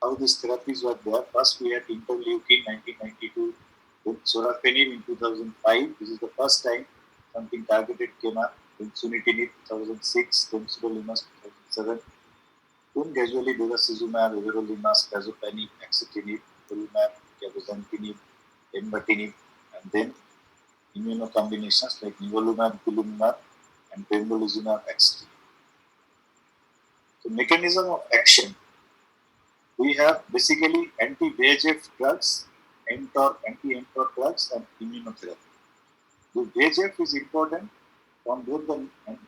how these therapies were there. First, we had interleukin 1992, then sorafenib in 2005. This is the first time something targeted came up. Then sunitinib 2006, then sirolimus 2007. Then gradually bevacizumab, everolimus, pazopanib, axitinib, nivolumab, cabozantinib, embatinib, and then immunocombinations like nivolumab, ipilimumab, and pembrolizumab, axitinib. The mechanism of action, we have basically anti-VEGF drugs, mTOR, anti-mTOR drugs, and immunotherapy. The VEGF is important from both the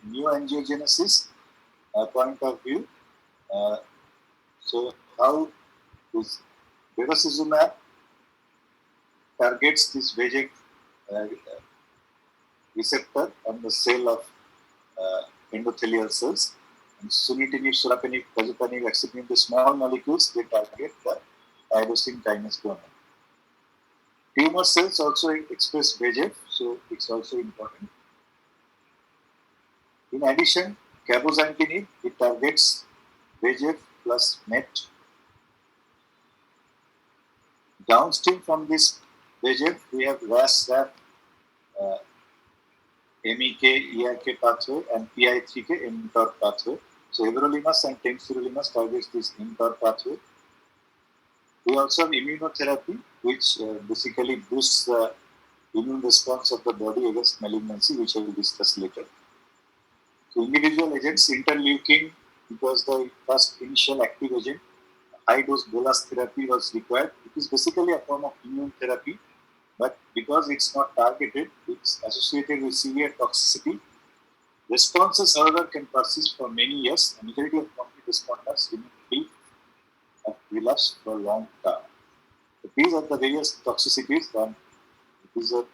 neoangiogenesis point of view. So, how is bevacizumab targets this VEGF uh, receptor on the cell of endothelial cells. And sunitinib, sorafenib, pazopanib, axitinib, the small molecules, they target the tyrosine kinase domain. Tumor cells also express VEGF, so it's also important. In addition, cabozantinib, it targets VEGF plus MET. Downstream from this VEGF, we have RAS, RAF, MEK, ERK pathway, and PI3K, mTOR pathway. So everolimus and temsirolimus targets this mTOR pathway. We also have immunotherapy, which basically boosts the immune response of the body against malignancy, which I will discuss later. So individual agents, interleukin, it was the first initial active agent. High-dose bolus therapy was required. It is basically a form of immune therapy, but because it's not targeted, it's associated with severe toxicity. Responses, however, can persist for many years. The majority of complete responders remain free of relapse for long term. So these are the various toxicities, and these are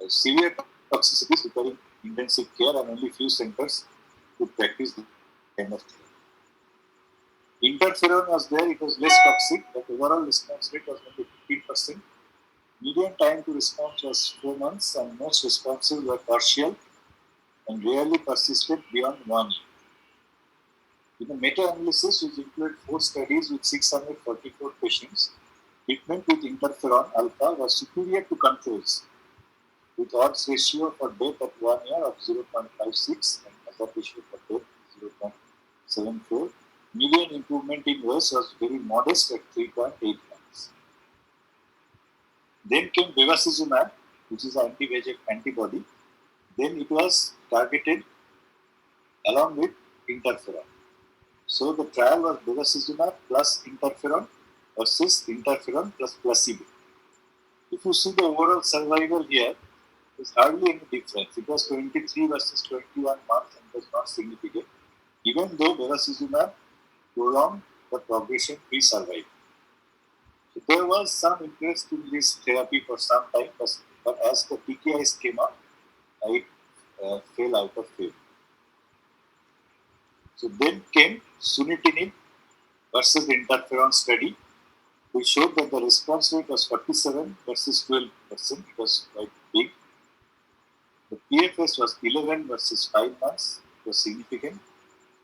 severe toxicities requiring intensive care, and only few centers could practice this kind of therapy. Interferon was there, it was less toxic, but overall response rate was only 15%. Median time to response was 4 months, and most responses were partial and rarely persisted beyond 1 year. In the meta-analysis, which included 4 studies with 644 patients, treatment with interferon alpha was superior to controls, with odds ratio for death at 1 year of 0.56 and hazard ratio for death 0.74. Median improvement in OS was very modest at 3.8 months. Then came bevacizumab, which is an anti-VEGF antibody. Then it was targeted along with interferon. So the trial was bevacizumab plus interferon versus interferon plus placebo. If you see the overall survival here, there's hardly any difference. It was 23 versus 21 months and it was not significant, even though bevacizumab prolonged the progression-free survival. So there was some interest in this therapy for some time, but as the TKIs came up, it fell out of favor. So then came sunitinib versus the interferon study. We showed that the response rate was 47 versus 12%. It was quite big. The PFS was 11 versus 5 months. It was significant.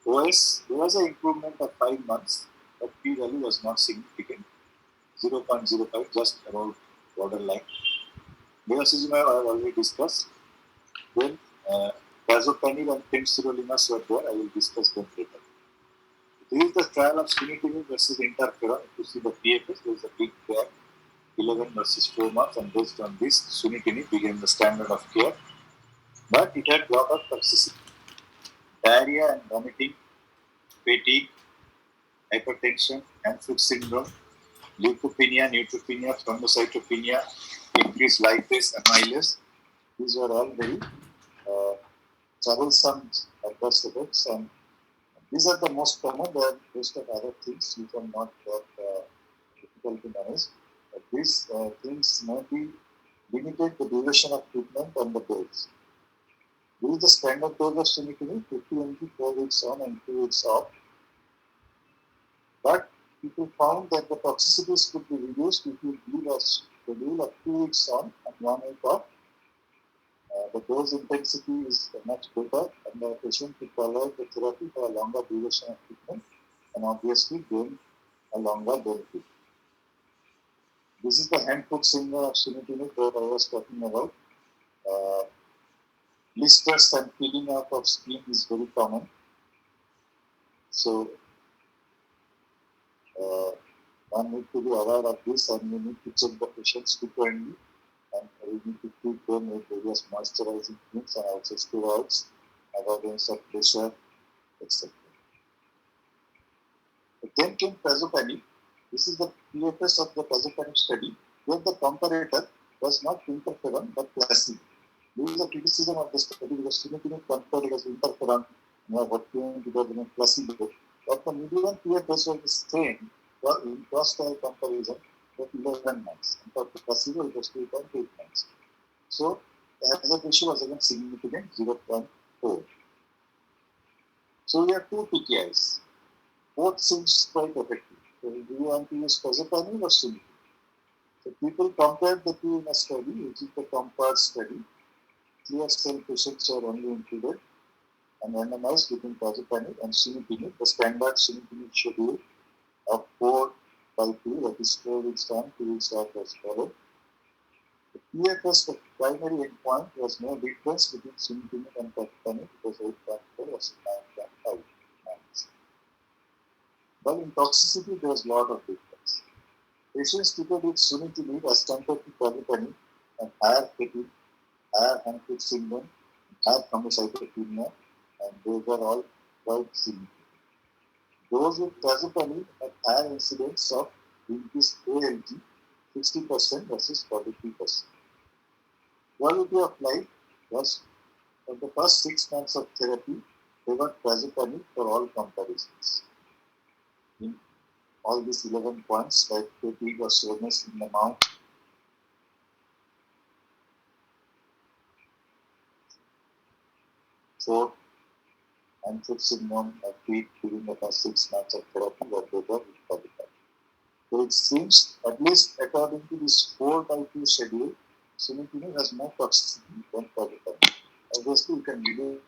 OS, there was an improvement of 5 months, but p-value was not significant. 0.05, just about borderline. Bevacizumab I have already discussed. Then pazopanib and temsirolimus were there. I will discuss them later. This is the trial of sunitinib versus interferon. If you see the PFS, there is a big gap, 11 versus 4 months, and based on this, sunitinib became the standard of care. But it had lot of toxicity, diarrhea and vomiting, fatigue, hypertension, hand-foot syndrome, leukopenia, neutropenia, thrombocytopenia, increased lipase, amylase. These were all very troublesome adverse effects, and these are the most common. There are a list of other things which are not that difficult to manage. But these things may be limited the duration of treatment and the dose. This is the standard dose of sunitinib, 50 mg, 4 weeks on and 2 weeks off. But people found that the toxicities could be reduced if you give a schedule of 2 weeks on and 1 week off. The dose intensity is much better, and the patient could tolerate the therapy for a longer duration of treatment, and obviously gain a longer benefit. This is the hand-foot syndrome of sunitinib that I was talking about. Blisters and peeling out of skin is very common. So one need to be aware of this, and we need to check the patients frequently, and we need to treat them with various moisturizing creams and also steroids, avoidance of pressure, etc. Then came Prazopanib. This is the PFS of the Prazopanib study, where the comparator was not interferon but placebo. This is the criticism of the study because sunitinib compared was interferon, what came to the placebo. But the median PFS was the same for in cross-trial comparison with 11 months. And for the placebo, it was 2.8 months. So the hazard ratio was again significant, 0.4. So we have two PKIs. Both seems quite effective. So do you want to use Prazopanib or sunitinib? So people compared the two in a study, which is the COMPARE study. Clear cell patients are only included and randomized between Prazopanib and sunitinib, the standard sunitinib schedule of 4/2, that is 4 weeks on, 2 weeks off was followed. The PFS, the primary endpoint, was no difference between sunitinib and Prazopanib. It was 8.4 versus 9.5. But in toxicity, there was a lot of difference. Patients treated with sunitinib as compared to Prazopanib and higher fatigue, higher hand-foot syndrome, higher thrombocytopenia, and those are all quite significant. Those with Prazopanib had higher incidence of increased ALT, 60% versus 43%. Quality of life was, for the first 6 months of therapy, favored Prazopanib for all comparisons. In all these 11 points, like fatigue or soreness in the mouth, throat, and foot syndrome of feet during the first 6 months of therapy were better with Prazopanib. So it seems, at least according to this 4/2 schedule, sunitinib has more toxicity than Prazopanib. Obviously, you can believe.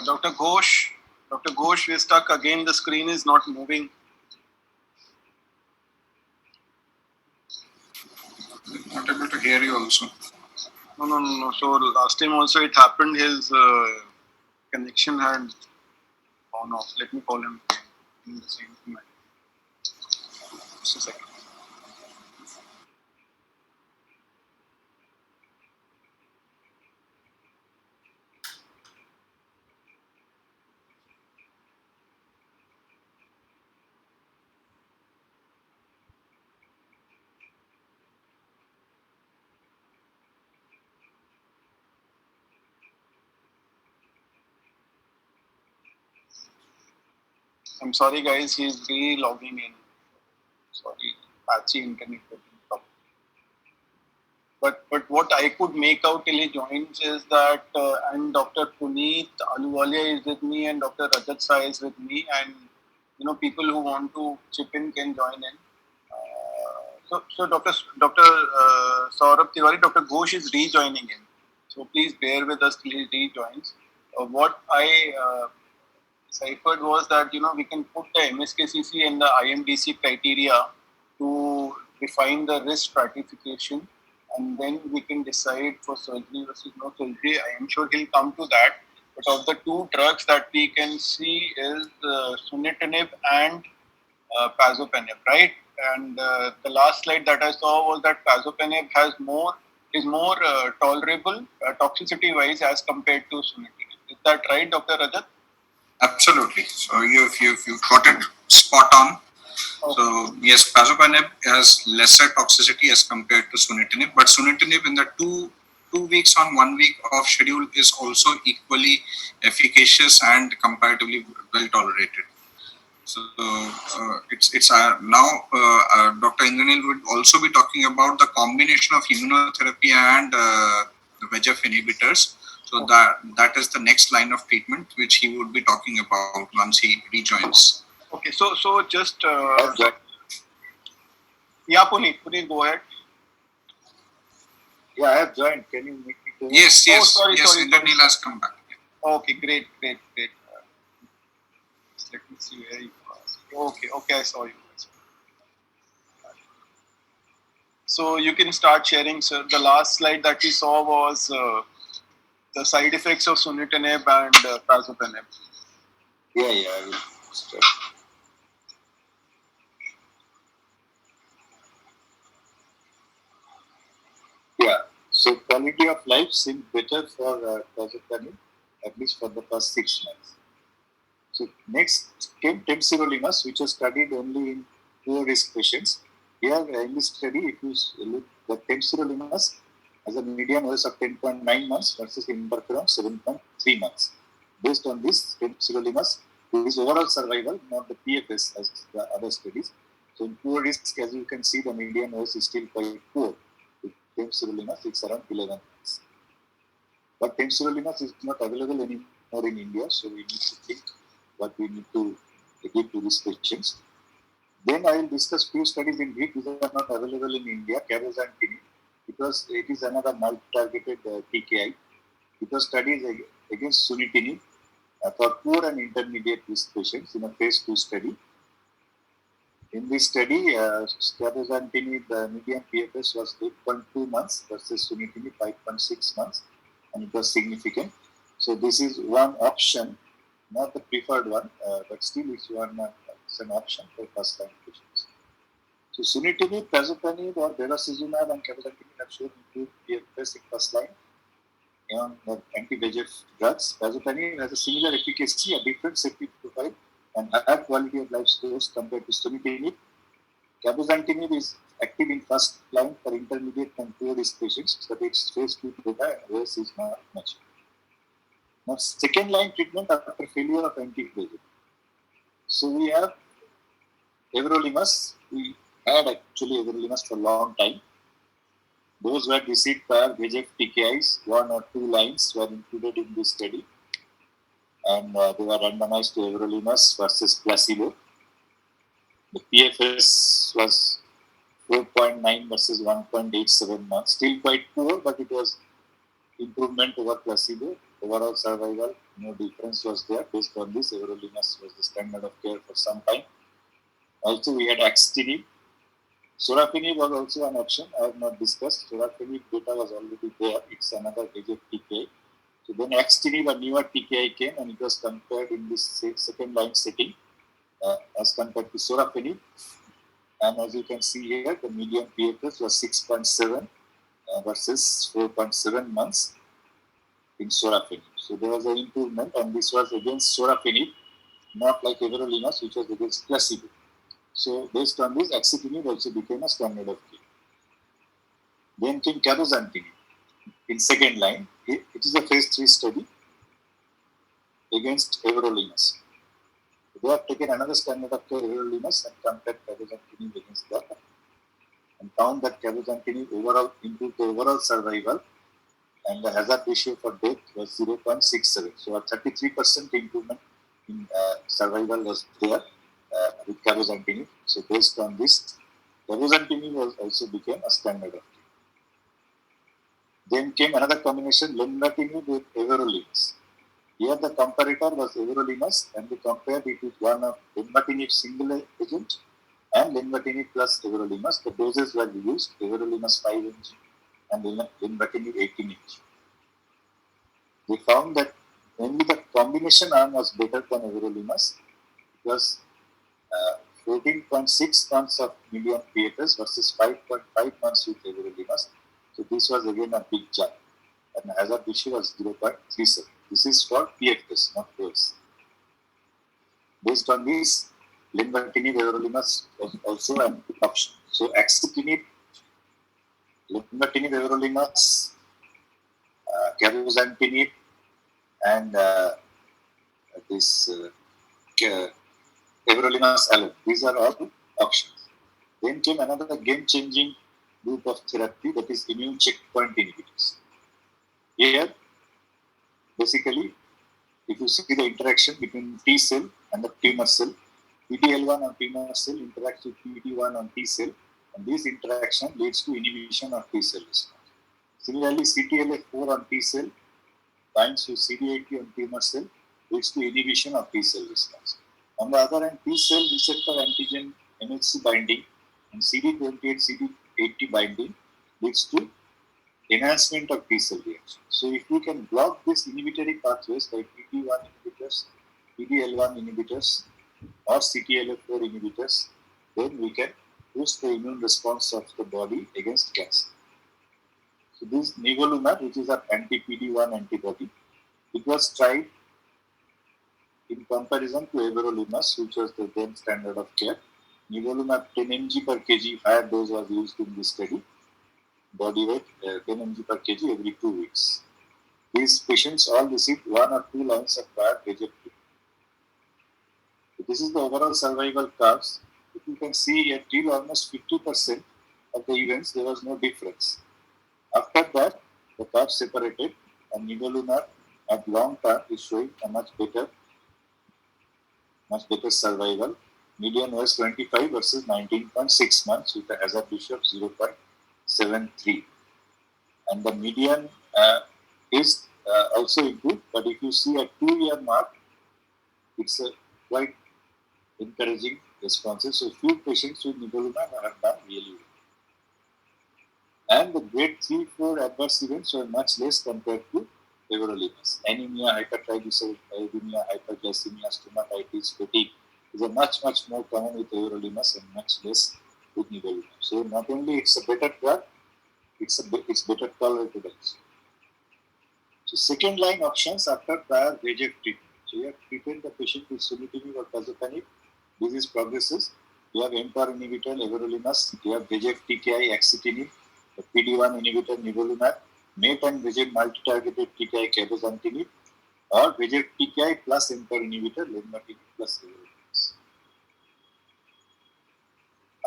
Dr. Ghosh, we're stuck again. The screen is not moving. Not able to hear you also. No. So last time also it happened. His connection had gone off. Let me call him in the same minute. Just a second. I'm sorry, guys. He's re-logging in. Sorry, patchy internet. But what I could make out till he joins is that, and Dr. Puneet Aluwalia is with me, and Dr. Rajat Sai is with me, and people who want to chip in can join in. So Dr. Saurabh Tiwari, Dr. Ghosh is rejoining in. So please bear with us till he rejoins. What I deciphered was that we can put the MSKCC and the IMDC criteria to define the risk stratification, and then we can decide for surgery versus no surgery. I am sure he'll come to that. But of the two drugs that we can see is sunitinib and Prazopanib, right? And the last slide that I saw was that Prazopanib is more tolerable toxicity-wise as compared to sunitinib. Is that right, Dr. Rajat? Absolutely. So you've got it spot on. Okay. So yes, Prazopanib has lesser toxicity as compared to sunitinib, but sunitinib in the two weeks on 1 week of schedule is also equally efficacious and comparatively well tolerated. So it's now Dr. Indranil would also be talking about the combination of immunotherapy and the VEGF inhibitors. So that is the next line of treatment which he would be talking about once he rejoins. Okay, so just Right. yeah, Puneet, go ahead. Yeah, I have joined. Can you make it clear? Yes, sorry. Indranil has come back. Okay, great. Let me see where you are. Okay, I saw you. So you can start sharing, sir. The last slide that we saw was the side effects of sunitinib and prazopanib. Yeah, I will start. Yeah, so quality of life seemed better for prazopanib, at least for the first 6 months. So next came temsirolimus, which was studied only in poor risk patients. Here in this study, if you look at temsirolimus has a median OS of 10.9 months versus interferon 7.3 months. Based on this, temsirolimus is overall survival, not the PFS as the other studies. So in poor risk, as you can see, the median OS is still quite poor. With temsirolimus, it's around 11 months. But temsirolimus is not available anymore in India, so we need to think what we need to give to these patients. Then I will discuss few studies in which these are not available in India, cabozantinib, because it is another multi-targeted TKI. It was studied against sunitinib for poor and intermediate risk patients in a phase 2 study. In this study, cabozantinib, the median PFS was 8.2 months versus sunitinib 5.6 months, and it was significant. So this is one option, not the preferred one, but still it's an option for first-line patients. So sunitinib, prazopanib, or bevacizumab and cabozantinib have shown improved PFS in first line on anti-VEGF drugs. Prazopanib has a similar efficacy, a different safety profile, and higher quality of life scores compared to sunitinib. Cabozantinib is active in first line for intermediate and poor risk patients, but its phase 2 data and OS is not much. Now, second line treatment after failure of anti-VEGF. So we have everolimus. We had actually everolimus for a long time. Those who had received prior VEGF TKIs, 1 or 2 lines were included in this study, and they were randomized to everolimus versus placebo. The PFS was 4.9 versus 1.87 months. Still quite poor, but it was improvement over placebo. Overall survival, no difference was there. Based on this, everolimus was the standard of care for some time. Also, we had axitinib. Sorafenib was also an option. I have not discussed. Sorafenib data was already there. It's another VEGF TKI. So then axitinib, a newer TKI came, and it was compared in this second line setting as compared to sorafenib. And as you can see here, the median PFS was 6.7 versus 4.7 months in sorafenib. So there was an improvement, and this was against sorafenib, not like everolimus, which was against placebo. So based on this, axitinib also became a standard of care. Then came cabozantinib in second line. It is a phase 3 study against everolimus. They have taken another standard of care, everolimus, and compared cabozantinib against that, and found that cabozantinib overall improved the overall survival, and the hazard ratio for death was 0.67. So a 33% improvement in survival was there with cabozantinib. So based on this, cabozantinib also became a standard of care. Then came another combination, lenvatinib with everolimus. Here the comparator was everolimus, and we compared it with one of lenvatinib single agent and lenvatinib plus everolimus. The doses were used, everolimus 5 mg and lenvatinib 18 mg. They found that only the combination arm was better than everolimus. It was 14.6 months of median PFS versus 5.5 months with everolimus. So this was again a big jump, and hazard ratio was 0.37. This is for PFS, not OS. Based on this, lenvatinib everolimus was also an option. So axitinib, lenvatinib everolimus, cabozantinib, and this everolimus alone. These are all options. Then came another game-changing group of therapy, that is immune checkpoint inhibitors. Here, basically, if you see the interaction between T cell and the tumor cell, PD-L1 on tumor cell interacts with PD-1 on T cell, and this interaction leads to inhibition of T cell response. Similarly, CTLA4 on T cell binds with CD80 on tumor cell, leads to inhibition of T cell response. On the other hand, T cell receptor antigen MHC binding and CD28 CD80 binding leads to enhancement of T cell reaction. So if we can block these inhibitory pathways like PD-1 inhibitors, PD-L1 inhibitors, or CTLA4 inhibitors, then we can boost the immune response of the body against cancer. So this nivolumab, which is an anti-PD-1 antibody, it was tried in comparison to everolimus, which was the then standard of care. Nivolumab 10 mg per kg, higher dose was used in this study. Body weight 10 mg per kg every 2 weeks. These patients all received 1 or 2 lines of prior VEGF treatment. So this is the overall survival curves. If you can see here, till almost 50% of the events, there was no difference. After that, the curve separated, and nivolumab at long term is showing a much better survival. Median was 25 versus 19.6 months with a hazard ratio of 0.73. And the median is also improved, but if you see a 2-year mark, it's a quite encouraging responses. So few patients with nivolumab have done really well. And the grade 3-4 adverse events were much less compared to everolimus. Anemia, hypertriglyceridemia, hyperglycemia, stomatitis, fatigue is a much more common with everolimus and much less with nivolumab. So not only it's a better drug, it's better tolerated also. So second line options after prior VEGF treatment. So you have treated the patient with sunitinib or pazopanib. Disease progresses. You have mTOR inhibitor, everolimus. You have VEGF TKI, axitinib. The PD-1 inhibitor, nivolumab. MET and VEGF multi-targeted TKI, cabozantinib. Or VEGF TKI plus mTOR inhibitor, lenvatinib plus everolimus.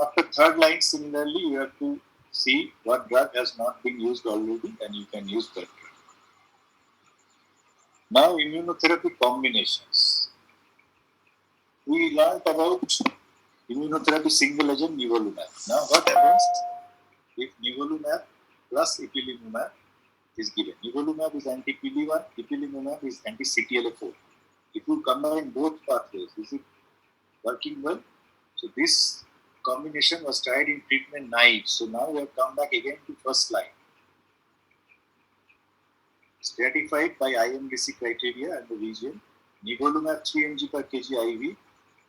After third line, similarly, you have to see what drug has not been used already and you can use that drug. Now, immunotherapy combinations. We learned about immunotherapy single agent nivolumab. Now, what happens if nivolumab plus ipilimumab is given? Nivolumab is anti-PD-1, ipilimumab is anti-CTLA4. If you combine both pathways, is it working well? So, this combination was tried in treatment naive. So, now we have come back again to first line. Stratified by IMDC criteria and the region, nivolumab 3 mg per kg IV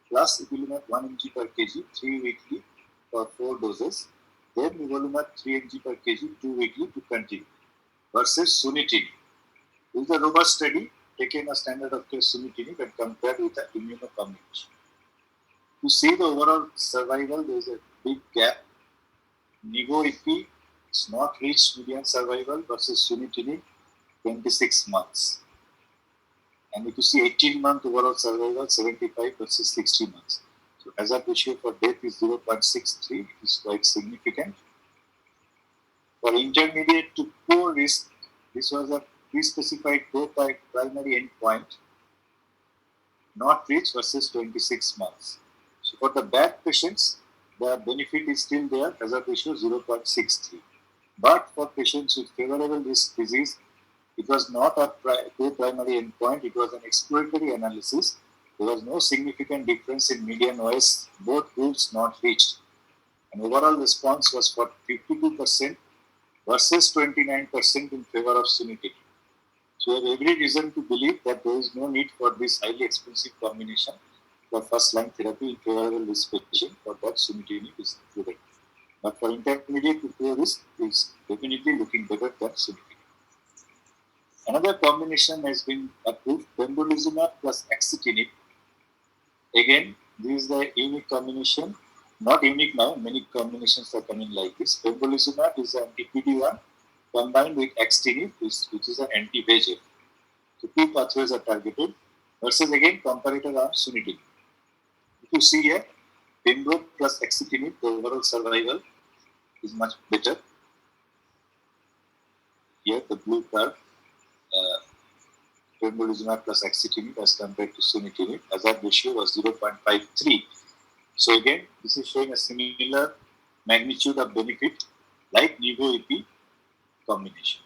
plus ipilimumab 1 mg per kg 3 weekly for 4 doses, then nivolumab 3 mg per kg 2 weekly to continue versus sunitinib. This is a robust study taken a standard of care sunitinib and compared with the immunocombination. To see the overall survival, there is a big gap. Nivo-Ipi is not reached median survival versus sunitinib 26 months. And if you see 18-month overall survival, 75 versus 60 months. So hazard ratio for death is 0.63, it is quite significant. For intermediate to poor risk, this was a pre-specified primary endpoint, not reached versus 26 months. So for the bad patients, the benefit is still there, hazard ratio 0.63. But for patients with favorable risk disease, it was not a primary endpoint, it was an exploratory analysis. There was no significant difference in median OS, both groups not reached. And overall response was for 52% versus 29% in favor of sunitinib. So we have every reason to believe that there is no need for this highly expensive combination for first line therapy in favorable risk patient. For that, sunitinib is included. But for intermediate to poor risk, it's definitely looking better than sunitinib. Another combination has been approved, pembrolizumab plus axitinib. Again, this is the unique combination. Not unique now, many combinations are coming like this. Pembrolizumab is an anti-PD-1 combined with axitinib, which is an anti-VEGF. So two pathways are targeted versus again comparator arm sunitinib. If you see here, pembro plus axitinib, the overall survival is much better. Here the blue curve pembrolizumab plus axitinib as compared to sunitinib. Hazard ratio was 0.53. So again, this is showing a similar magnitude of benefit like Nivo-Ipi combination.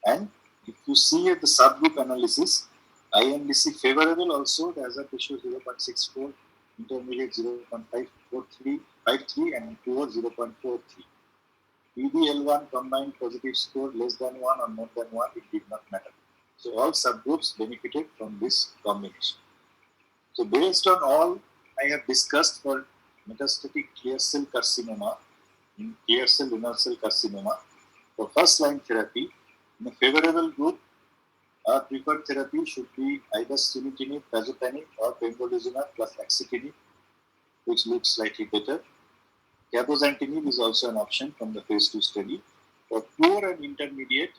And if you see at the subgroup analysis, IMDC favorable also, the hazard ratio 0.64, intermediate 0.53, and poor 0.43. PD-L1 combined positive score less than 1 or more than 1, it did not matter. So all subgroups benefited from this combination. So based on all I have discussed for metastatic clear cell carcinoma, in clear cell renal cell carcinoma, for first line therapy, in a favorable group, our preferred therapy should be either sunitinib, pazopanib, or pembrolizumab plus axitinib, which looks slightly better. Cabozantinib is also an option from the phase 2 study. For poor and intermediate,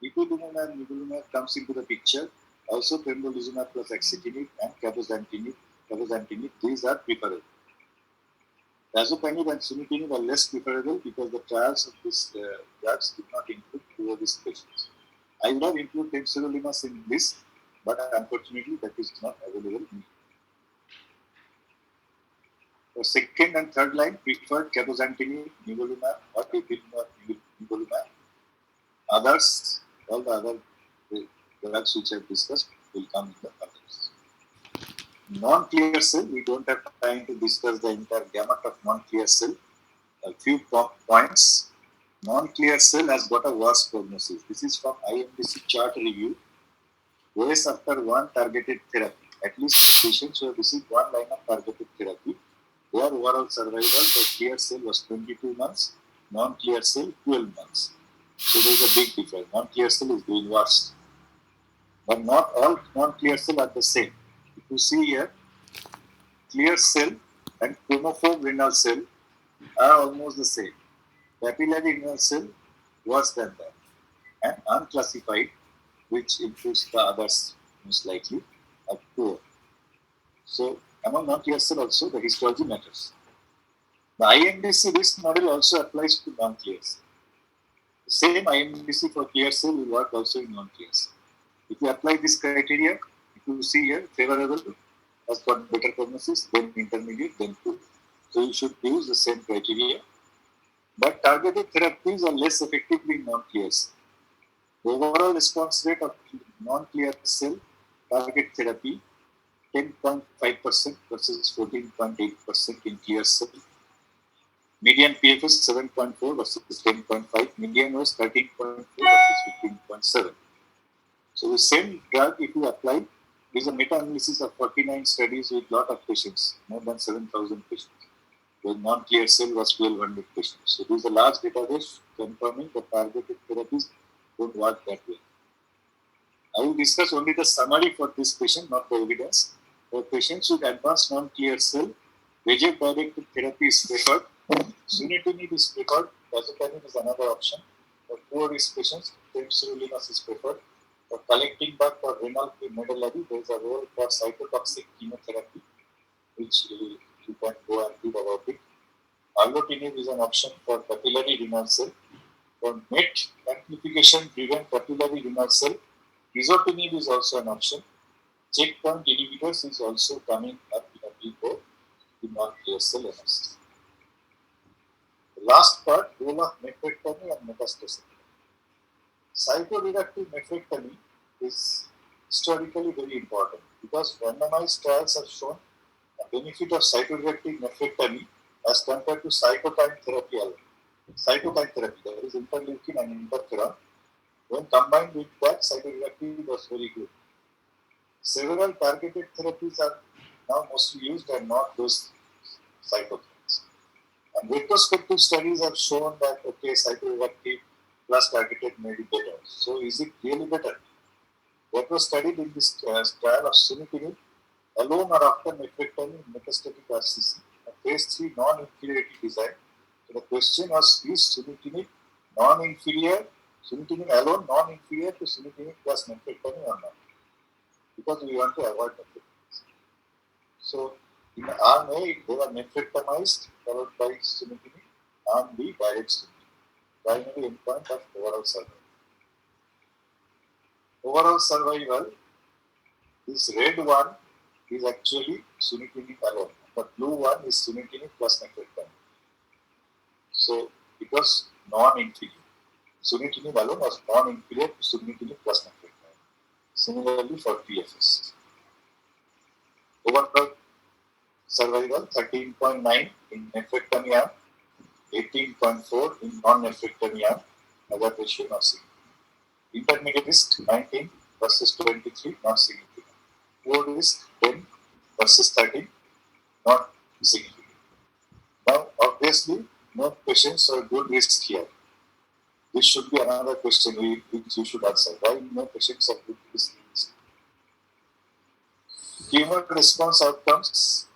ipilimumab, nivolumab comes into the picture. Also pembrolizumab plus axitinib and cabozantinib, these are preferable. Pazopanib and sunitinib are less preferable because the trials of these drugs did not include poor risk patients. I would have included temsirolimus in this, but unfortunately that is not available in. For second and third line, preferred cabozantinib, nivolumab, or ipilimumab, nivolumab. Others, all the other drugs which I have discussed will come in the others. Non-clear cell, we don't have time to discuss the entire gamut of non-clear cell. A few points. Non-clear cell has got a worse prognosis. This is from IMDC chart review. OS after one targeted therapy. At least patients who have received one line of targeted therapy, their overall survival for clear cell was 22 months, non-clear cell 12 months. So there is a big difference. Non-clear cell is doing worse. But not all non-clear cell are the same. If you see here, clear cell and chromophobe renal cell are almost the same. Papillary renal cell worse than that. And unclassified, which includes the others most likely, are poor. So among non-clear cell also the histology matters. The IMDC risk model also applies to non-clear cell. The same IMDC for clear cell will work also in non-clear cell. If you apply this criteria, if you see here, favorable has got better prognosis, then intermediate, then poor. So you should use the same criteria. But targeted therapies are less effective in non-clear cell. The overall response rate of non-clear cell target therapy 10.5% versus 14.8% in clear cell. Median PFS 7.4 versus 10.5. Median was 13.4 versus 15.7. So the same drug, if you apply, there is a meta-analysis of 49 studies with lot of patients, more than 7,000 patients. The non-clear cell was 1,200 patients. So there is a large database confirming that targeted therapies don't work that way. I will discuss only the summary for this patient, not the evidence. For patients with advanced non-clear cell, VEGF-directed therapy is preferred. Sunitinib is preferred. Pazopanib is another option. For poor risk patients, temsirolimus is preferred. For collecting back for renal medullary, there is a role for cytotoxic chemotherapy, which you can go and read about it. Erlotinib is an option for papillary renal cell. For MET amplification-driven papillary renal cell, crizotinib is also an option. Checkpoint inhibitors is also coming up in a big way in non-clear cell analysis. The last part, role of nephrectomy and metastasis. Cytoreductive nephrectomy is historically very important because randomized trials have shown a benefit of cytoreductive nephrectomy as compared to cytokine therapy alone. Cytokine therapy, that is interleukin and interferon, when combined with that, cytoreductive was very good. Several targeted therapies are now mostly used and not those cytokines. And retrospective studies have shown that, okay, cytoreductive plus targeted may be better. So is it really better? What was studied in this trial of sunitinib alone or after nephrectomy in metastatic RCC, a phase 3 non-inferiority design. So the question was, is sunitinib non-inferior, sunitinib alone non-inferior to sunitinib plus nephrectomy or not? Because we want to avoid nephrectomy. So in arm A, they were nephrectomized followed by sunitinib, arm B, direct sunitinib. Primary endpoint of overall survival. overall survival, this red one is actually sunitinib alone. The blue one is sunitinib plus nephrectomy. So it was non-inferior. Sunitinib alone was non-inferior to sunitinib plus nephrectomy. Similarly for PFS. Overall survival 13.9 in nephrectomy arm, 18.4 in non-nephrectomy arm, other ratio not significant. Intermediate risk 19 versus 23 not significant. Poor risk 10 versus 13 not significant. Now obviously no patients are good risk here. This should be another question which you should answer. Why no patients are good risk? Tumor response outcomes.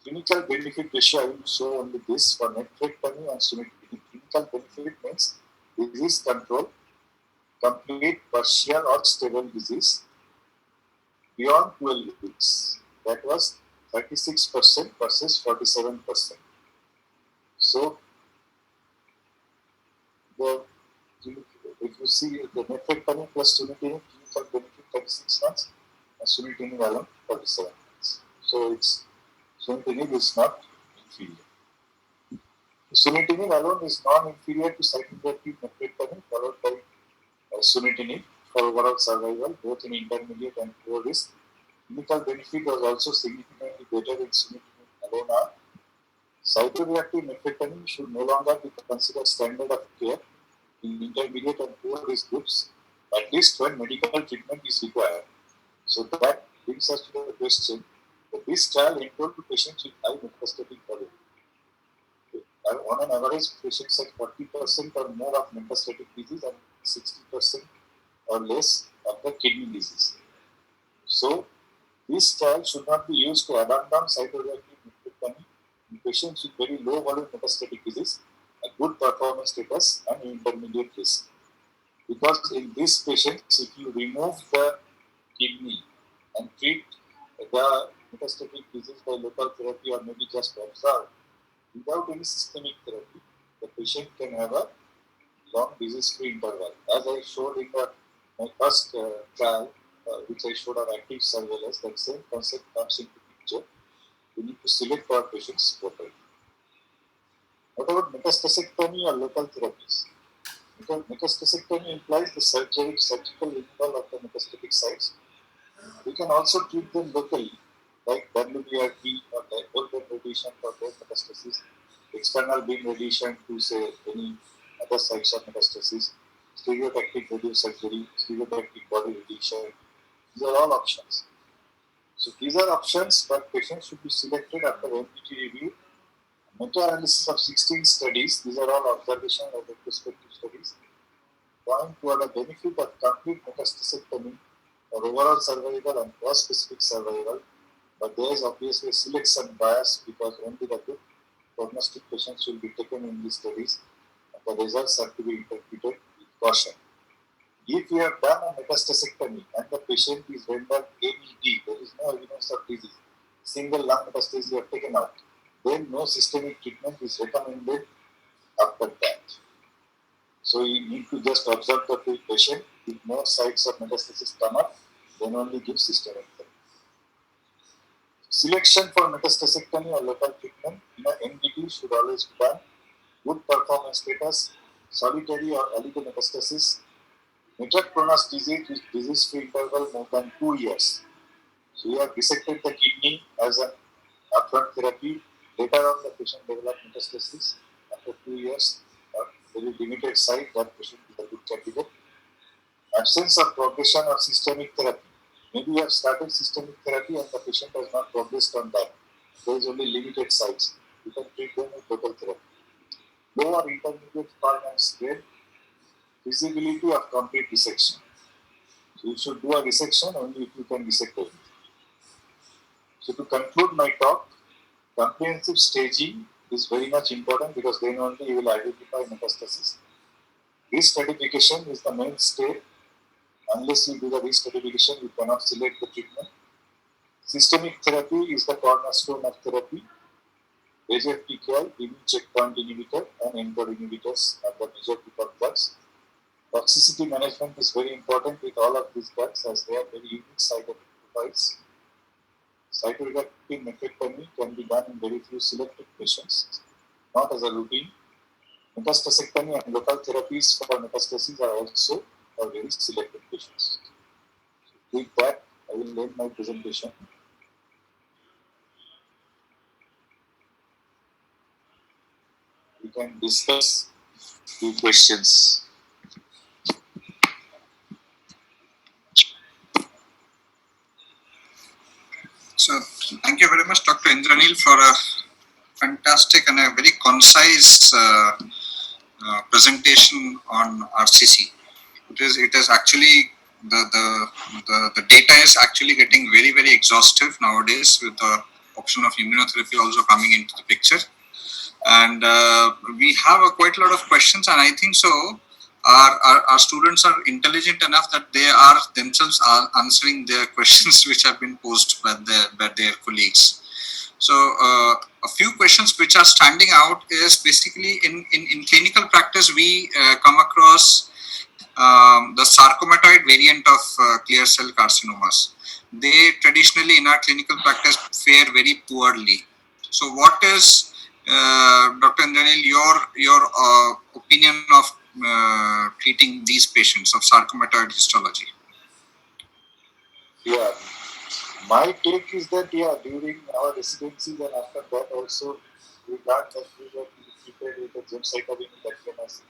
Clinical benefit ratio, I will show only this for nephrectomy and sunitinib. Clinical benefit means disease control, complete partial or stable disease beyond 12 weeks. That was 36% versus 47%. So, if you see the nephrectomy plus sunitinib, clinical benefit 36 months, and sunitinib alone 47 months. So, sunitinib is not inferior. Sunitinib alone is non-inferior to cyclophosphamide nephrectomy followed by sunitinib for overall survival, both in intermediate and poor risk. Clinical benefit was also significantly better in sunitinib alone. Cytoreactive nephrectomy should no longer be considered standard of care in intermediate and poor risk groups, at least when medical treatment is required. So that brings us to the question that this trial enrolled patients with high metastatic volume. On an average, patients had 40% or more of metastatic disease and 60% or less of the kidney disease. So, this trial should not be used to abandon cytoreactive nephrectomy in patients with very low volume metastatic disease, a good performance status, and intermediate risk. Because in these patients, if you remove the kidney and treat the metastatic disease by local therapy or maybe just observe without any systemic therapy, the patient can have a long disease-free interval. As I showed in my first trial, which I showed on active surveillance, that same concept comes into picture. We need to select our patients properly. What about metastasectomy or local therapies? Because metastasectomy implies the surgical removal of the metastatic sites. We can also treat them locally, like WBRT or whole bone radiation for bone metastasis, external beam radiation to say any other sites of metastasis, stereotactic radiosurgery, stereotactic body radiation. These are all options. So these are options, but patients should be selected after MPT review. Meta-analysis of 16 studies, these are all observational or retrospective studies, point toward a benefit of complete metastasectomy or overall survival and cause-specific survival, but there is obviously a selection bias because only the good prognostic patients will be taken in these studies and the results have to be interpreted with caution. If you have done a metastasectomy and the patient is rendered MED, there is no evidence of disease, single lung metastasis you have taken out, then no systemic treatment is recommended after that. So you need to just observe the patient. If no sites of metastasis come up, then only give systemic therapy. Selection for metastasectomy or local treatment in an NDT should always be done. Good performance status, solitary or oligometastasis, metachronous disease with disease-free interval more than 2 years. So you have dissected the kidney as an upfront therapy. Later on, the patient developed metastasis after 2 years, or very limited site, that patient is a good candidate. Absence of progression of systemic therapy. Maybe you have started systemic therapy and the patient has not progressed on that. There is only limited sites. You can treat them with local therapy. Low or intermediate tolerance grade. Feasibility of complete resection. So you should do a resection only if you can dissect it. So to conclude my talk, comprehensive staging is very much important because then only you will identify metastasis. Restratification is the mainstay. Unless you do the restratification, you cannot select the treatment. Systemic therapy is the cornerstone of therapy. VEGF TKI, immune checkpoint inhibitor, and mTOR inhibitors are the major group of drugs. Toxicity management is very important with all of these drugs as they are very unique side effect profiles. Cytoreductive nephrectomy can be done in very few selected patients, not as a routine. Metastasiectomy and local therapies for metastases are also for very selected patients. With that, I will end my presentation. We can discuss the questions. So thank you very much, Dr. Indranil, for a fantastic and a very concise presentation on RCC. It is actually the data is actually getting very, very exhaustive nowadays, with the option of immunotherapy also coming into the picture. And we have quite a lot of questions, and I think so our students are intelligent enough that they are themselves are answering their questions which have been posed by their colleagues. So a few questions which are standing out is basically in clinical practice we come across the sarcomatoid variant of clear cell carcinomas. They traditionally in our clinical practice fare very poorly. So what is Dr. Indranil, your opinion of treating these patients of sarcomatoid histology? Yeah, my take is that during our residencies and after that also we got that we were treated with a gemcitabine that can assist.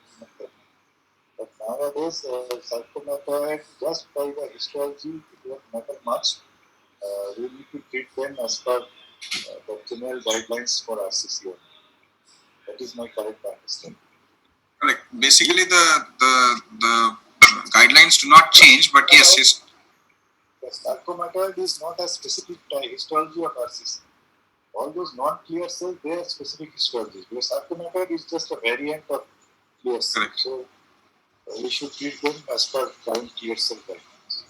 But nowadays, sarcomatoid, just by the histology, it won't matter much. We need to treat them as per the general guidelines for RCC. That is my correct understanding. Correct. Basically, the guidelines do not change, but yes. The sarcomatoid is not a specific histology of RCC. All those non-clear cells, they are specific histologies. Because sarcomatoid is just a variant of clear cell. Correct. So we should treat them as per current clear cell guidelines.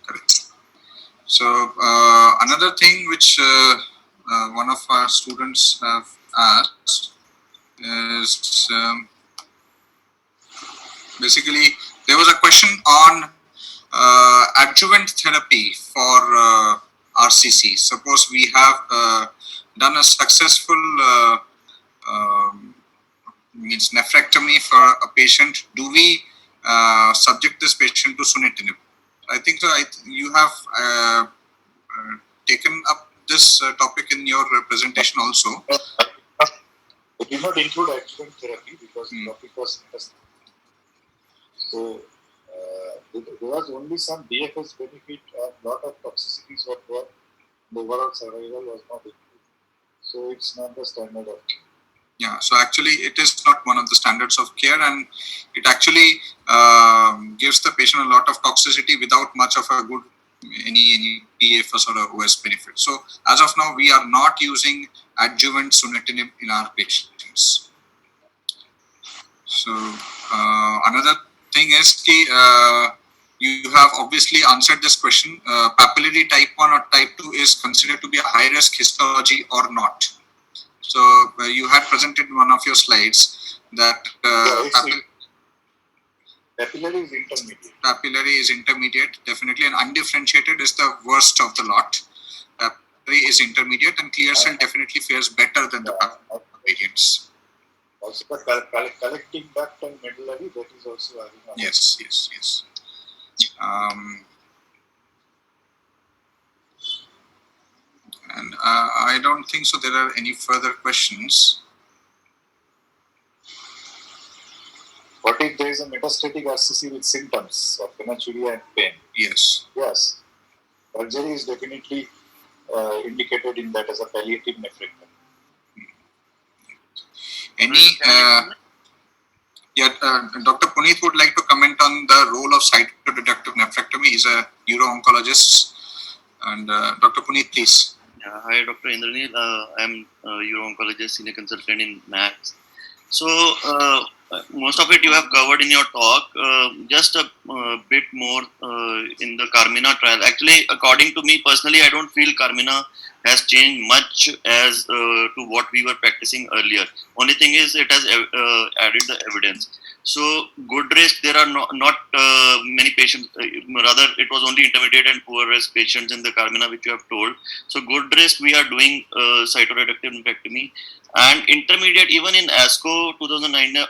Correct. So another thing which one of our students have asked is basically there was a question on adjuvant therapy for RCC. Suppose we have done a successful means nephrectomy for a patient. Do we subject this patient to sunitinib? I think so. You have taken up this topic in your presentation also. It did not include adjuvant therapy because the topic was interesting. So there was only some DFS benefit and lot of toxicities were there. The overall survival was not included. So it's not the standard of care. Yeah, so actually it is not one of the standards of care, and it actually gives the patient a lot of toxicity without much of a good any PFS or a OS benefit. So as of now, we are not using adjuvant sunitinib in our patients. So another thing is you have obviously answered this question. Papillary type 1 or type 2 is considered to be a high risk histology or not? So you had presented one of your slides that papillary is intermediate. Papillary is intermediate, definitely, and undifferentiated is the worst of the lot. Papillary is intermediate, and clear cell definitely fares better than the papillary variants. Also, the collecting duct and medullary, that is also having a Yes. And I don't think so there are any further questions. What if there is a metastatic RCC with symptoms of hematuria and pain? Yes. Yes. Surgery is definitely indicated in that as a palliative nephrectomy. Dr. Puneet would like to comment on the role of cytoreductive nephrectomy. He's a uro-oncologist. And Dr. Puneet, please. Yeah, hi, Dr. Indranil. I'm a uro-oncologist, senior consultant in Max. So, most of it you have covered in your talk. Just a bit more in the Carmina trial. Actually, according to me personally, I don't feel Carmina has changed much as to what we were practicing earlier. Only thing is it has added the evidence. So good risk, there are not many patients. Rather, it was only intermediate and poor risk patients in the Carmina which you have told. So good risk, we are doing cytoreductive nephrectomy, and intermediate, even in ASCO 2019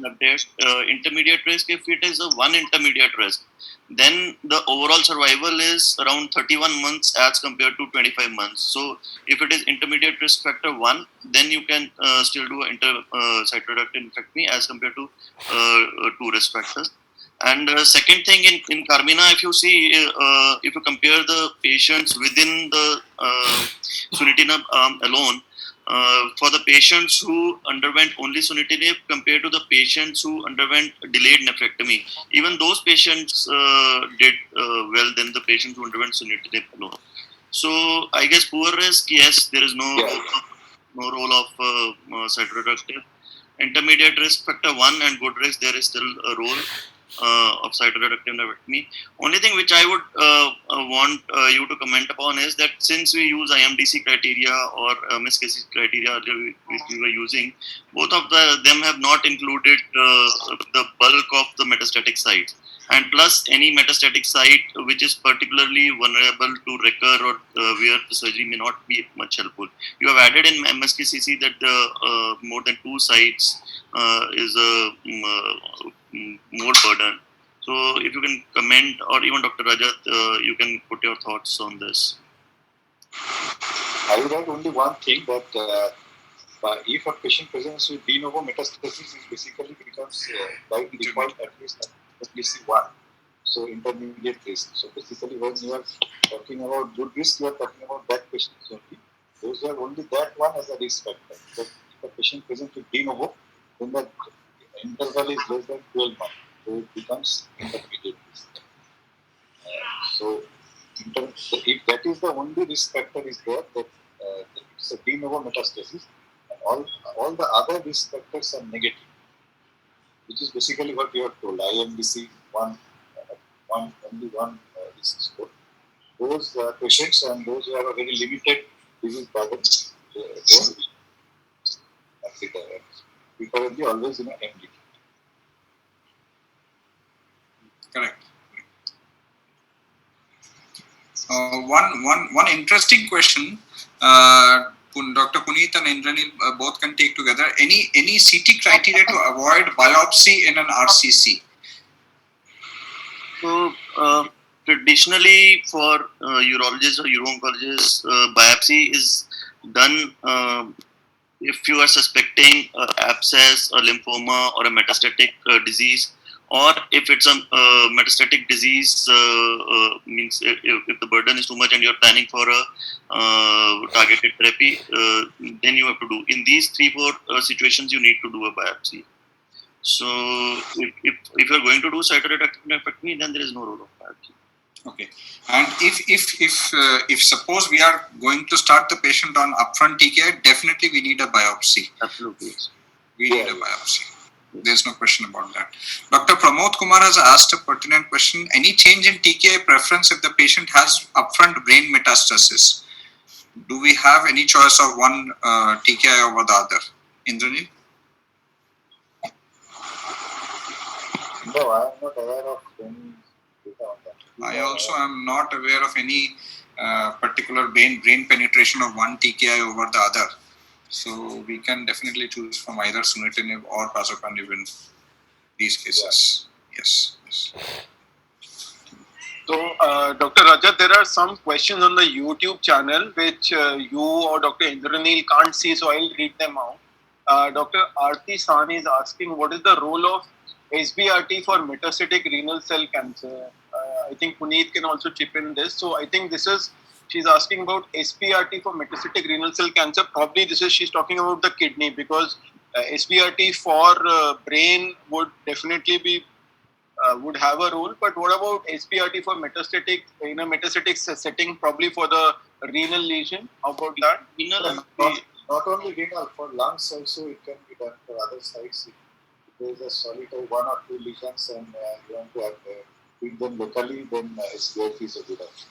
update, intermediate risk, if it is a one intermediate risk, then the overall survival is around 31 months as compared to 25 months. So if it is intermediate risk factor 1, then you can still do cytoreductive nephrectomy as compared to 2 risk factors. And second thing, in Carmina, if you see, if you compare the patients within the sunitinib alone, for the patients who underwent only sunitinib compared to the patients who underwent delayed nephrectomy, even those patients did well than the patients who underwent sunitinib alone. So I guess poor risk, yes, there is no role of cytoreductive. Intermediate risk factor 1 and good risk, there is still a role of cytoreductive nephrectomy. Only thing which I would want you to comment upon is that since we use IMDC criteria or MSKC criteria which we were using, both of them have not included the bulk of the metastatic sites. And plus, any metastatic site which is particularly vulnerable to recur or where the surgery may not be much helpful. You have added in MSKCC that the more than 2 sites is a more burden. So, if you can comment, or even Dr. Rajat, you can put your thoughts on this. I would add only one thing, that if a patient presents with de novo metastasis, it basically becomes by default at least SBC1, so intermediate risk. So basically, when you are talking about good risk, you are talking about that patient only. Those are only that one as a risk factor. So if a patient presents with de novo, then the interval is less than 12 months, so it becomes intermediate risk. So if that is the only risk factor is there, that it's a de novo metastasis, and all the other risk factors are negative, which is basically what you are told. IMDC only one risk score. Those patients and those who have a very limited disease burden, they are considered. We currently always in a MD. Correct. One interesting question. Dr. Puneet and Indranil both can take together. Any CT criteria to avoid biopsy in an RCC? So traditionally, for urologists or uro-oncologists, biopsy is done if you are suspecting abscess, a lymphoma, or a metastatic disease, or if it's a metastatic disease, means if the burden is too much and you're planning for a targeted therapy, then you have to do. In these 3-4 situations, you need to do a biopsy. So if you're going to do cytoreductive nephrectomy, then there is no role of biopsy. Okay. And if suppose we are going to start the patient on upfront TKI, definitely we need a biopsy. Absolutely. Yes. We need a biopsy. There's no question about that. Dr. Pramod Kumar has asked a pertinent question. Any change in TKI preference if the patient has upfront brain metastasis? Do we have any choice of one TKI over the other? Indranil? No, I am not aware of any data on that. I also am not aware of any particular brain penetration of one TKI over the other. So we can definitely choose from either sunitinib or pazopanib in these cases. Yes. So, Dr. Rajat, there are some questions on the YouTube channel which you or Dr. Indranil can't see, so I'll read them out. Dr. Aarti Sahni is asking, what is the role of SBRT for metastatic renal cell cancer? I think Puneet can also chip in this. So I think she's asking about SBRT for metastatic renal cell cancer. Probably she's talking about the kidney, because SBRT for brain would definitely be would have a role. But what about SBRT for metastatic in a metastatic setting, probably for the renal lesion? How about that? Not only renal, for lungs also it can be done for other sites. If there is a solitary 1 or 2 lesions and you want to treat them locally, then SBRT is a good option.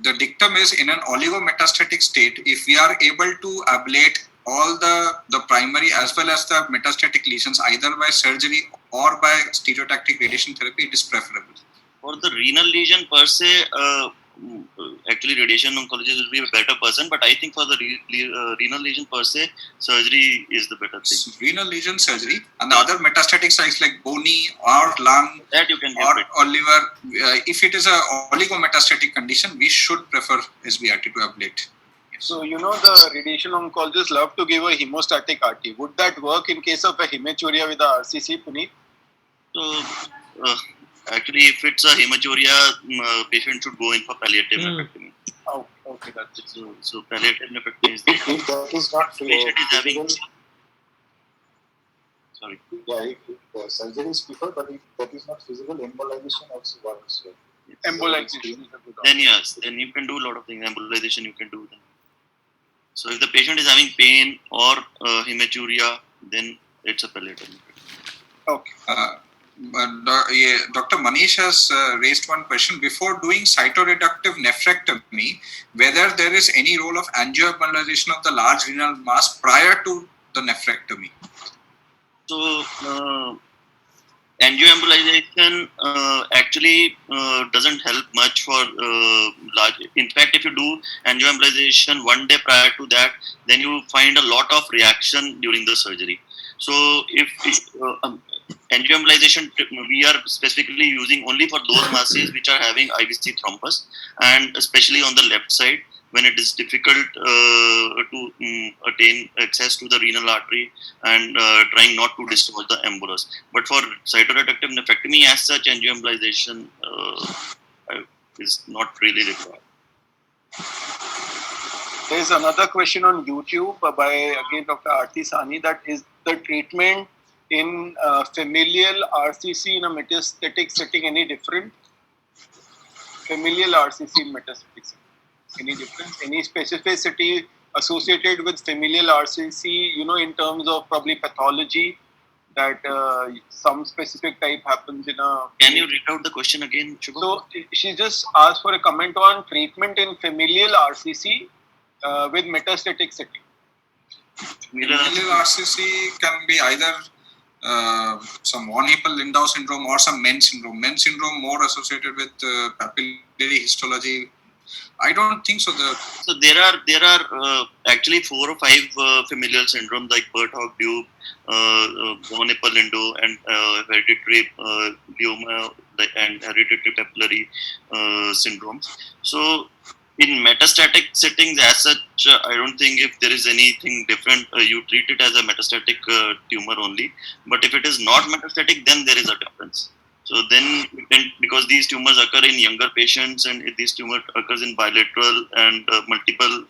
The dictum is, in an oligometastatic state, if we are able to ablate all the primary as well as the metastatic lesions either by surgery or by stereotactic radiation therapy, it is preferable. For the renal lesion per se, actually radiation oncologist will be a better person, but I think for the renal lesion per se, surgery is the better thing. Renal lesion surgery, and the other metastatic sites like bony or lung That you can or give it. liver, if it is a oligometastatic condition, we should prefer SBRT to ablate. So, the radiation oncologists love to give a hemostatic RT. Would that work in case of a hematuria with a RCC, Puneet? So, actually, if it's a hematuria, patient should go in for palliative nephrectomy. Oh, okay, that's it. So palliative nephrectomy is If that is not patient is having. feasible, Sorry. yeah, if surgery is preferred, but if that is not feasible, embolization also works well. Embolization is a good Then yes, then you can do a lot of things. Embolization you can do. Then. So if the patient is having pain or hematuria, then it's a palliative nephrectomy. Okay. Dr. Manish has raised one question. Before doing cytoreductive nephrectomy, whether there is any role of angioembolization of the large renal mass prior to the nephrectomy? So angioembolization actually doesn't help much for large. In fact, if you do angioembolization one day prior to that, then you find a lot of reaction during the surgery. So if angioembolization we are specifically using only for those masses which are having IVC thrombus, and especially on the left side when it is difficult to attain access to the renal artery and trying not to discharge the embolus. But for cytoreductive nephrectomy as such, angioembolization is not really required. There is another question on YouTube by again Dr. Aarti Sahni, that is the treatment in familial RCC in a metastatic setting any different? Familial RCC in metastatic setting, any difference? Any specificity associated with familial RCC, in terms of probably pathology, that some specific type happens in a... Can you read out the question again, Shubham? So she just asked for a comment on treatment in familial RCC with metastatic setting. Familial RCC can be either some von Hippel-Lindau syndrome or some MEN syndrome. MEN syndrome more associated with papillary histology. I don't think so. So there are actually 4 or 5 familial syndromes like Birt-Hogg-Dube, von Hippel-Lindau, and hereditary glioma and hereditary papillary syndromes. So in metastatic settings as such, I don't think if there is anything different, you treat it as a metastatic tumor only. But if it is not metastatic, then there is a difference. So then, because these tumors occur in younger patients and if this tumor occurs in bilateral and multiple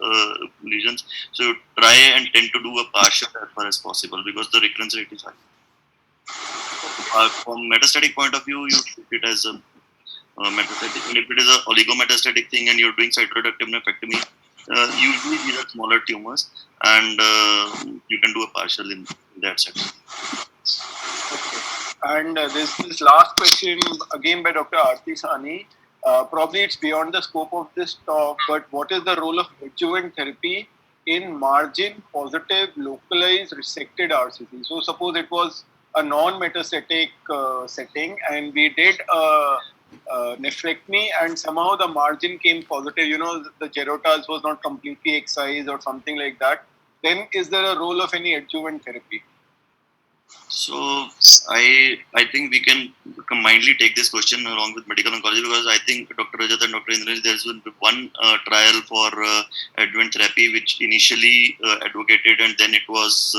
lesions, so you try and tend to do a partial as far as possible because the recurrence rate is high. From metastatic point of view, you treat it as a metastatic. And if it is an oligometastatic thing and you're doing cytoreductive nephrectomy, usually these are smaller tumors and you can do a partial in that setting. And this last question again by Dr. Aarti Sahni. Probably it's beyond the scope of this talk, but what is the role of adjuvant therapy in margin positive localized resected RCC? So suppose it was a non-metastatic setting and we did a nephrectomy and somehow the margin came positive, the gerotals was not completely excised or something like that, then is there a role of any adjuvant therapy? So I think we can combinedly take this question along with medical oncology because I think Dr. Rajat and Dr. Indrajit, there's been one trial for adjuvant therapy which initially advocated and then it was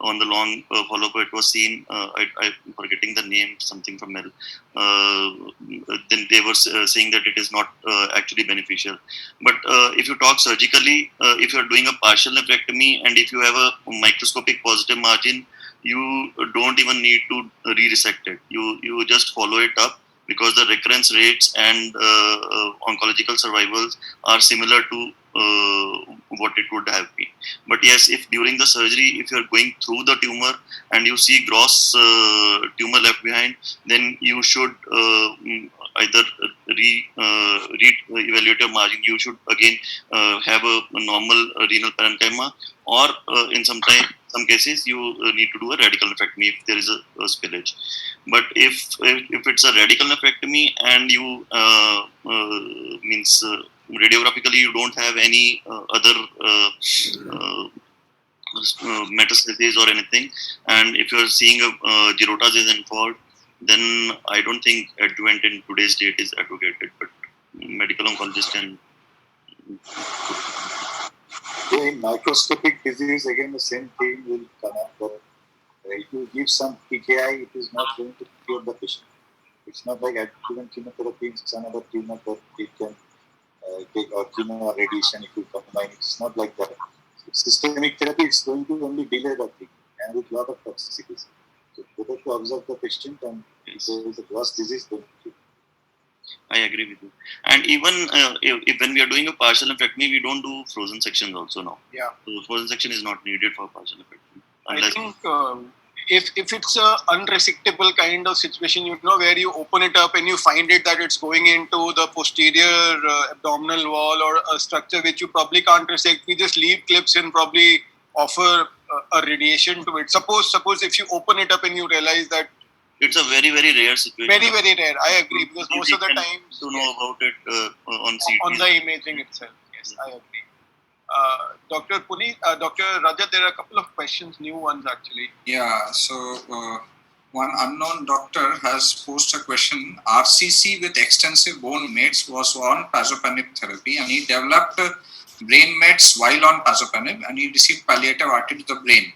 on the long follow-up it was seen, I'm forgetting the name, something from Mel. Then they were saying that it is not actually beneficial. But if you talk surgically, if you're doing a partial nephrectomy and if you have a microscopic positive margin, you don't even need to re-resect it. You just follow it up because the recurrence rates and oncological survivals are similar to what it would have been. But yes, if during the surgery, if you're going through the tumor and you see gross tumor left behind, then you should either re-evaluate your margin. You should again have a normal renal parenchyma, or in some cases you need to do a radical nephrectomy if there is a spillage. But if it's a radical nephrectomy and you means radiographically you don't have any other metastasis or anything, and if you're seeing a Girotas is involved, then I don't think adjuvant in today's date is advocated, but medical oncologist can. In microscopic disease, again the same thing will come up. But if you give some PKI, it is not going to cure the patient. It's not like adjuvant chemotherapy in some other tumor that it can take, or chemo or radiation if you combine. It's not like that. Systemic therapy is going to only delay the thing and with a lot of toxicities. So better to observe the patient, and if there is a gross disease, then I agree with you. And even if when we are doing a partial nephrectomy, we don't do frozen sections also now. Yeah. So frozen section is not needed for partial nephrectomy. I think if it's a unresectable kind of situation, where you open it up and you find it that it's going into the posterior abdominal wall or a structure which you probably can't resect, we just leave clips and probably offer a radiation to it. Suppose if you open it up and you realize that it's a very, very rare situation. Very, very rare. I agree, because most of the time to know about it on CT. On the imaging itself. Yes, I agree. Dr. Puneet, Dr. Rajat, there are a couple of questions, new ones actually. Yeah, so one unknown doctor has posed a question. RCC with extensive bone mets was on pazopanib therapy, and he developed brain mets while on pazopanib, and he received palliative RT to the brain.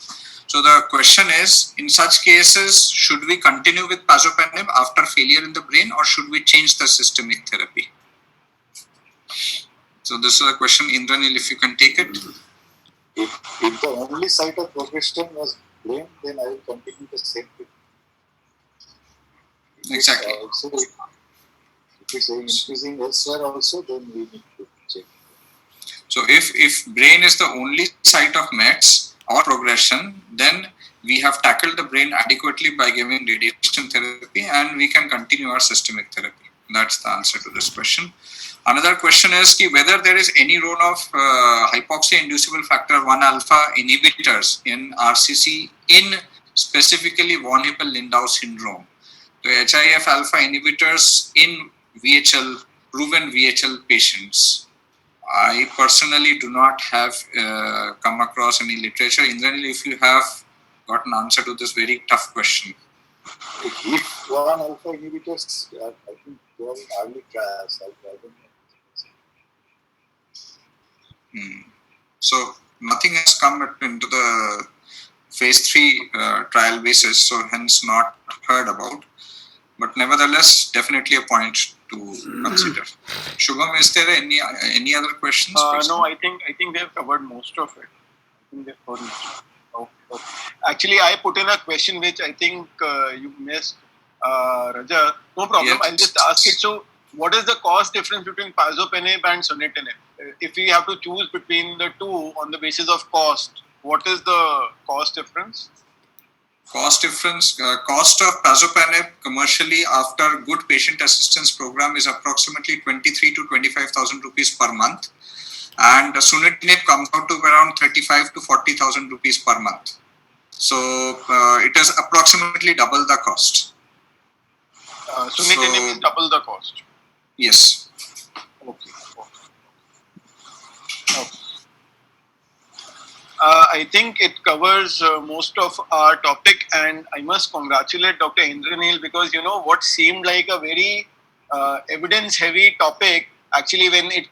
So the question is, in such cases, should we continue with pazopanib after failure in the brain, or should we change the systemic therapy? So this is a question, Indranil, if you can take it. if the only site of progression was brain, then I will continue the same thing. Exactly. Also, if it's increasing elsewhere also, then we need to check. So if brain is the only site of mets or progression, then we have tackled the brain adequately by giving radiation therapy, and we can continue our systemic therapy. That's the answer to this question. Another question is whether there is any role of hypoxia-inducible factor 1 alpha inhibitors in RCC, in specifically von Hippel-Lindau syndrome. So HIF alpha inhibitors in VHL, proven VHL patients. I personally do not have come across any literature. Indranil, if you have got an answer to this very tough question. If 1 alpha inhibitors, I think they are in early trials. I don't know. So nothing has come into the phase 3 trial basis, so hence not heard about. But nevertheless, definitely a point to consider. Shubham, is there any other questions? No, I think they have covered most of it. I think they've covered most of it. Okay. Actually, I put in a question which I think you missed, Rajat. No problem. Yes. I'll just ask it. So, what is the cost difference between pazopanib and sunitinib? If we have to choose between the two on the basis of cost, what is the cost difference? Cost of pazopanib commercially after good patient assistance program is approximately 23 to 25,000 rupees per month, and sunitinib comes out to around 35 to 40,000 rupees per month. So it is approximately double the cost. Sunitinib is double the cost. Yes. Okay. I think it covers most of our topic, and I must congratulate Dr. Indranil, because what seemed like a very evidence-heavy topic, actually when it